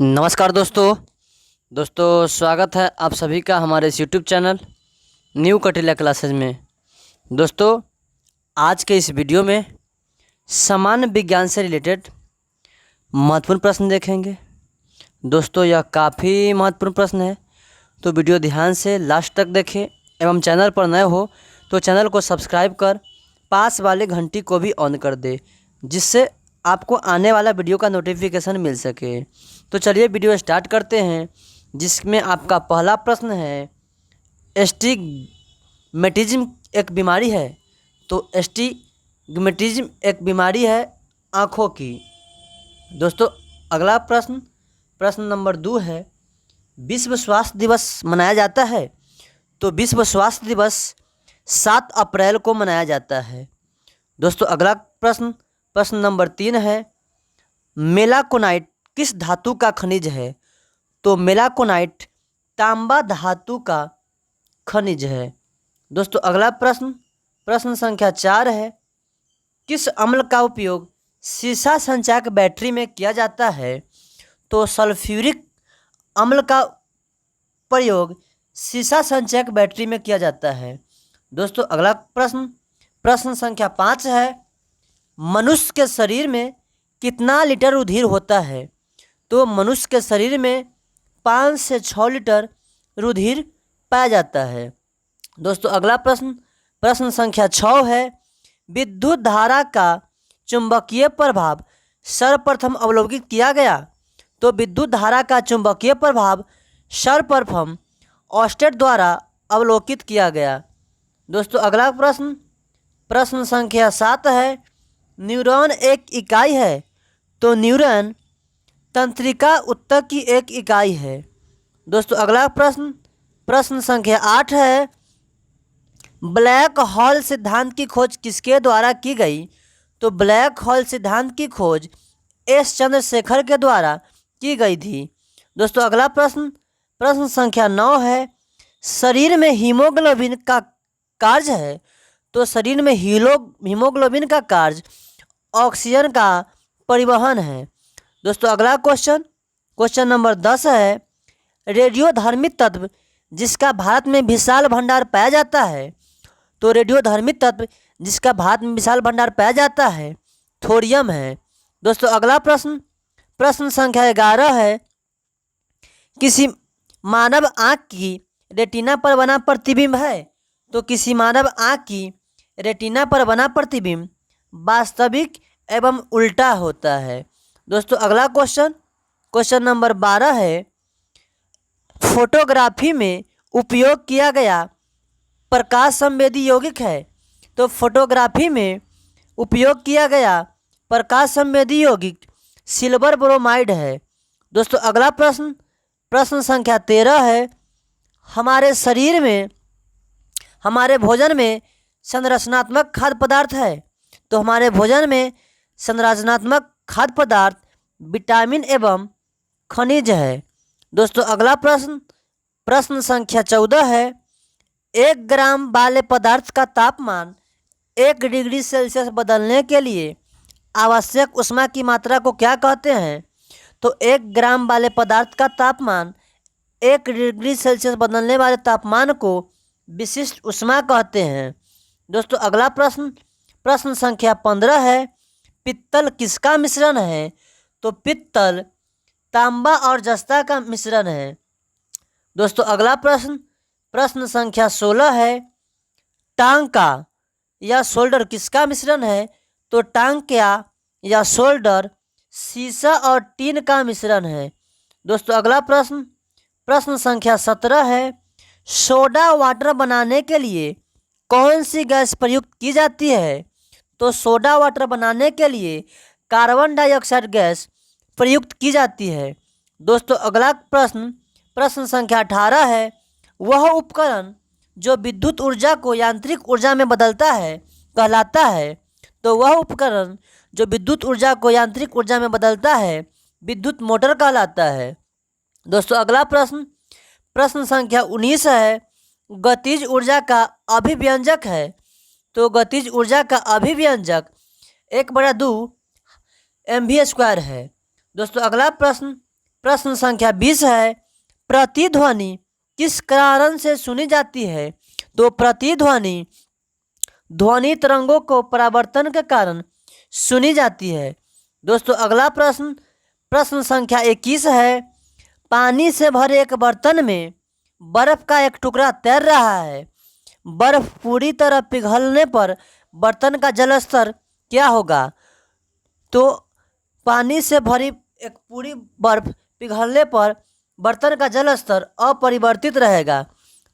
नमस्कार दोस्तों स्वागत है आप सभी का हमारे इस YouTube channel new Kautilya classes में। दोस्तों आज के इस वीडियो में सामान्य विज्ञान से रिलेटेड महत्वपूर्ण प्रश्न देखेंगे। दोस्तों यह काफ़ी महत्वपूर्ण प्रश्न है, तो वीडियो ध्यान से लास्ट तक देखें एवं चैनल पर नए हो तो चैनल को सब्सक्राइब कर पास वाले घंटी को भी ऑन कर दे, जिससे आपको आने वाला वीडियो का नोटिफिकेशन मिल सके। तो चलिए वीडियो स्टार्ट करते हैं, जिसमें आपका पहला प्रश्न है एस्टिग्मेटिज्म एक बीमारी है। तो एस्टिग्मेटिज्म एक बीमारी है आँखों की। दोस्तों अगला प्रश्न नंबर 2 है, विश्व स्वास्थ्य दिवस मनाया जाता है। तो विश्व स्वास्थ्य दिवस 7 अप्रैल को मनाया जाता है। दोस्तों अगला प्रश्न नंबर 3 है, मेलाकोनाइट किस धातु का खनिज है। तो मेलाकोनाइट तांबा धातु का खनिज है। दोस्तों अगला प्रश्न संख्या 4 है, किस अम्ल का उपयोग सीसा संचायक बैटरी में किया जाता है। तो सल्फ्यूरिक अम्ल का प्रयोग सीसा संचायक बैटरी में किया जाता है। दोस्तों अगला प्रश्न संख्या 5 है, मनुष्य के शरीर में कितना लीटर रुधिर होता है। तो मनुष्य के शरीर में 5 से 6 लीटर रुधिर पाया जाता है। दोस्तों अगला प्रश्न संख्या 6 है, विद्युत धारा का चुंबकीय प्रभाव सर्वप्रथम अवलोकित किया गया। तो विद्युत धारा का चुंबकीय प्रभाव सर्वप्रथम ऑस्टेड द्वारा अवलोकित किया गया। दोस्तों अगला प्रश्न संख्या 7 है, न्यूरॉन एक इकाई है। तो न्यूरॉन तंत्रिका ऊतक की एक इकाई है। दोस्तों अगला प्रश्न संख्या 8 है, ब्लैक होल सिद्धांत की खोज किसके द्वारा की गई। तो ब्लैक होल सिद्धांत की खोज एस चंद्रशेखर के द्वारा की गई थी। दोस्तों अगला प्रश्न संख्या 9 है, शरीर में हीमोग्लोबिन का कार्य है। तो शरीर में हीमोग्लोबिन का कार्य ऑक्सीजन का परिवहन है। दोस्तों अगला क्वेश्चन नंबर 10 है, रेडियोधर्मी तत्व जिसका भारत में विशाल भंडार पाया जाता है। तो रेडियोधर्मी तत्व जिसका भारत में विशाल भंडार पाया जाता है थोरियम है। दोस्तों अगला प्रश्न संख्या 11 है, किसी मानव आँख की रेटिना पर बना प्रतिबिंब है। तो किसी मानव आँख की रेटिना पर बना प्रतिबिंब वास्तविक एवं उल्टा होता है। दोस्तों अगला क्वेश्चन नंबर 12 है, फोटोग्राफी में उपयोग किया गया प्रकाश संवेदी यौगिक है। तो फोटोग्राफी में उपयोग किया गया प्रकाश संवेदी यौगिक सिल्वर ब्रोमाइड है। दोस्तों अगला प्रश्न संख्या 13 है, हमारे शरीर में हमारे भोजन में संरचनात्मक खाद्य पदार्थ है। तो हमारे भोजन में संरचनात्मक खाद्य पदार्थ विटामिन एवं खनिज है। दोस्तों अगला प्रश्न संख्या 14 है, 1 ग्राम वाले पदार्थ का तापमान 1 डिग्री सेल्सियस बदलने के लिए आवश्यक ऊष्मा की मात्रा को क्या कहते हैं। तो 1 ग्राम वाले पदार्थ का तापमान 1 डिग्री सेल्सियस बदलने वाले तापमान को विशिष्ट ऊष्मा कहते हैं। दोस्तों अगला प्रश्न संख्या 15 है, पित्तल किसका मिश्रण है। तो पित्तल तांबा और जस्ता का मिश्रण है। दोस्तों अगला प्रश्न संख्या 16 है, टांका या शोल्डर किसका मिश्रण है। तो टांका या शोल्डर सीसा और टीन का मिश्रण है। दोस्तों अगला प्रश्न संख्या 17 है, सोडा वाटर बनाने के लिए कौन सी गैस प्रयुक्त की जाती है। तो सोडा वाटर बनाने के लिए कार्बन डाइऑक्साइड गैस प्रयुक्त की जाती है। दोस्तों अगला प्रश्न संख्या 18 है, वह उपकरण जो विद्युत ऊर्जा को यांत्रिक ऊर्जा में बदलता है कहलाता है। तो वह उपकरण जो विद्युत ऊर्जा को यांत्रिक ऊर्जा में बदलता है विद्युत मोटर कहलाता है। दोस्तों अगला प्रश्न संख्या 19 है, गतिज ऊर्जा का अभिव्यंजक है। तो गतिज ऊर्जा का अभिव्यंजक 1/2 mv² है। दोस्तों अगला प्रश्न संख्या 20 है, प्रतिध्वनि किस कारण से सुनी जाती है? तो प्रतिध्वनि ध्वनि तरंगों को परावर्तन के कारण सुनी जाती है। दोस्तों अगला प्रश्न, प्रश्न संख्या 21 है, पानी से भरे एक बर्तन में बर्फ का एक टुकड़ा तैर रहा है। बर्फ पूरी तरह पिघलने पर बर्तन का जल स्तर क्या होगा? तो पानी से भरी एक पूरी बर्फ पिघलने पर बर्तन का जल स्तर अपरिवर्तित रहेगा।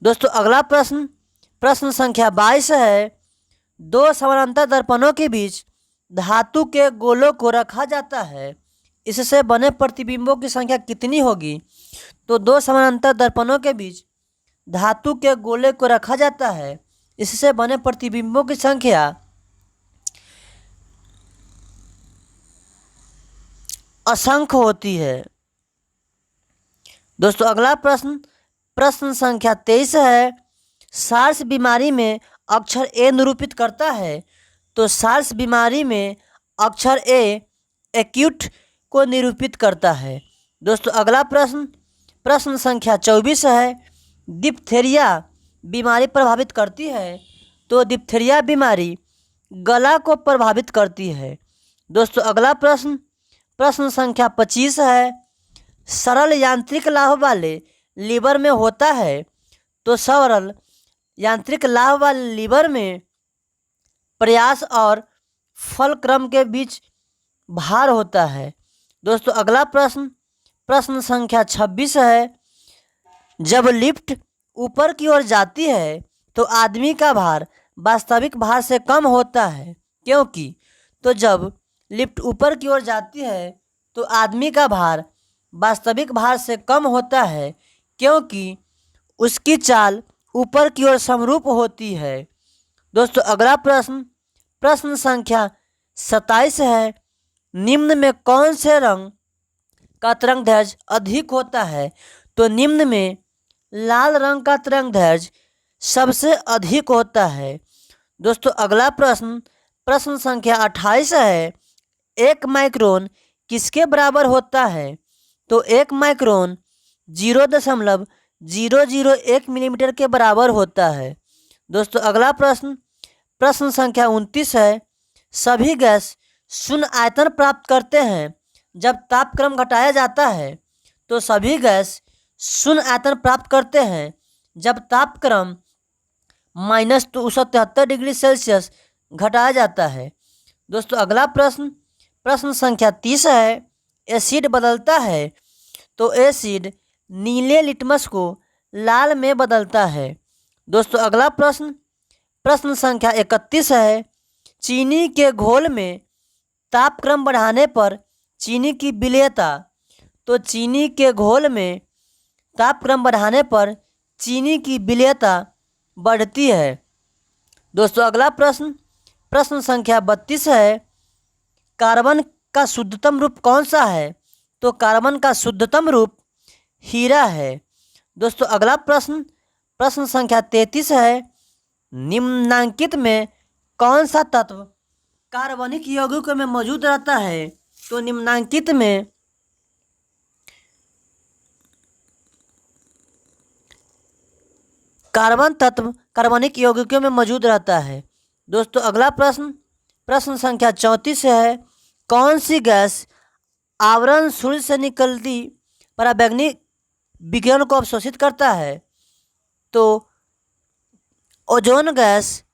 दोस्तों अगला प्रश्न, प्रश्न संख्या 22 है, दो समानांतर दर्पणों के बीच धातु के गोलों को रखा जाता है, इससे बने प्रतिबिंबों की संख्या कितनी होगी? तो दो समानांतर दर्पणों के बीच धातु के गोले को रखा जाता है, इससे बने प्रतिबिंबों की संख्या असंख्य होती है। दोस्तों अगला प्रश्न, प्रश्न संख्या 23 है, सार्स बीमारी में अक्षर ए निरूपित करता है। तो सार्स बीमारी में अक्षर ए एक्यूट को निरूपित करता है। दोस्तों अगला प्रश्न, प्रश्न संख्या 24 है, डिप्थेरिया बीमारी प्रभावित करती है। तो डिप्थेरिया बीमारी गला को प्रभावित करती है। दोस्तों अगला प्रश्न, प्रश्न संख्या 25 है, सरल यांत्रिक लाभ वाले लीवर में होता है। तो सरल यांत्रिक लाभ वाले लीवर में प्रयास और फल क्रम के बीच भार होता है। दोस्तों अगला प्रश्न, प्रश्न संख्या 26 है, जब लिफ्ट ऊपर की ओर जाती है तो आदमी का भार वास्तविक भार से कम होता है, क्योंकि? तो जब लिफ्ट ऊपर की ओर जाती है तो आदमी का भार वास्तविक भार से कम होता है, क्योंकि उसकी चाल ऊपर की ओर समरूप होती है। दोस्तों अगला प्रश्न, प्रश्न संख्या 27 है, निम्न में कौन से रंग का तरंगदैर्घ्य अधिक होता है? तो निम्न में लाल रंग का तरंगदैर्घ्य सबसे अधिक होता है। दोस्तों अगला प्रश्न, प्रश्न संख्या 28 है, 1 माइक्रोन किसके बराबर होता है? तो 1 माइक्रोन 0.001 मिलीमीटर के बराबर होता है। दोस्तों अगला प्रश्न, प्रश्न संख्या 29 है, सभी गैस शून्य आयतन प्राप्त करते हैं जब तापक्रम घटाया जाता है। तो सभी गैस शून्य आयतन प्राप्त करते हैं जब तापक्रम -273 डिग्री सेल्सियस घटाया जाता है। दोस्तों अगला प्रश्न, प्रश्न संख्या 30 है, एसिड बदलता है। तो एसिड नीले लिटमस को लाल में बदलता है। दोस्तों अगला प्रश्न, प्रश्न संख्या 31 है, चीनी के घोल में तापक्रम बढ़ाने पर चीनी की विलेयता। तो चीनी के घोल में तापक्रम बढ़ाने पर चीनी की विलेयता बढ़ती है। दोस्तों अगला प्रश्न, प्रश्न संख्या 32 है, कार्बन का शुद्धतम रूप कौन सा है? तो कार्बन का शुद्धतम रूप हीरा है। दोस्तों अगला प्रश्न, प्रश्न संख्या 33 है, निम्नांकित में कौन सा तत्व कार्बनिक यौगिकों में मौजूद रहता है? तो निम्नांकित में कार्बन तत्व कार्बनिक यौगिकों में मौजूद रहता है। दोस्तों अगला प्रश्न, प्रश्न संख्या 34 है, कौन सी गैस आवरण सूर्य से निकलती पराबैंगनी विकिरण को अवशोषित करता है? तो ओजोन गैस